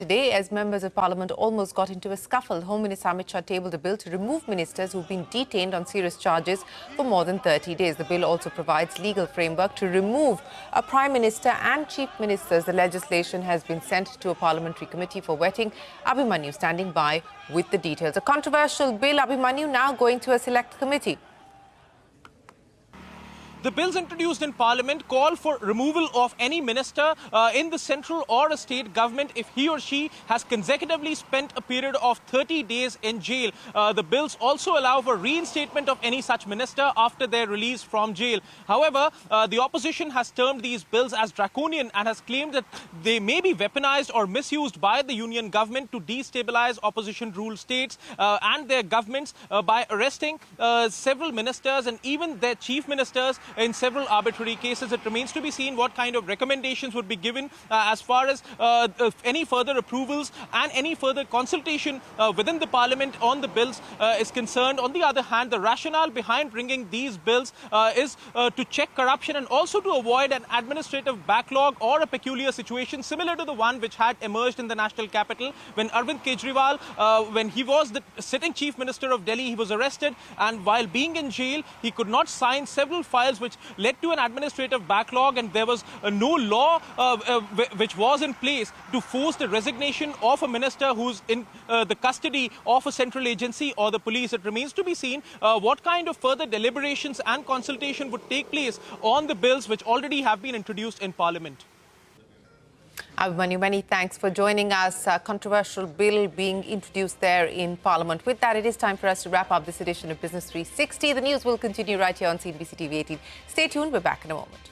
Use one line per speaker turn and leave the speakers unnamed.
Today, as members of parliament almost got into a scuffle, Home Minister Amit Shah tabled a bill to remove ministers who've been detained on serious charges for more than 30 days. The bill also provides legal framework to remove a Prime Minister and Chief Ministers. The legislation has been sent to a parliamentary committee for vetting. Abhimanyu standing by with the details. A controversial bill, Abhimanyu, now going to a select committee.
The bills introduced in Parliament call for removal of any minister in the central or a state government if he or she has consecutively spent a period of 30 days in jail. The bills also allow for reinstatement of any such minister after their release from jail. However, the opposition has termed these bills as draconian and has claimed that they may be weaponized or misused by the union government to destabilize opposition-ruled states and their governments by arresting several ministers and even their chief ministers in several arbitrary cases. It remains to be seen what kind of recommendations would be given as far as any further approvals and any further consultation within the parliament on the bills is concerned. On the other hand, the rationale behind bringing these bills is to check corruption and also to avoid an administrative backlog or a peculiar situation similar to the one which had emerged in the national capital when Arvind Kejriwal, when he was the sitting chief minister of Delhi, he was arrested, and while being in jail, he could not sign several files which led to an administrative backlog, and there was no law which was in place to force the resignation of a minister who's in the custody of a central agency or the police. It remains to be seen what kind of further deliberations and consultation would take place on the bills which already have been introduced in Parliament.
Abhimanyu, many thanks for joining us. A controversial bill being introduced there in Parliament. With that, it is time for us to wrap up this edition of Business 360. The news will continue right here on CNBC-TV18. Stay tuned. We're back in a moment.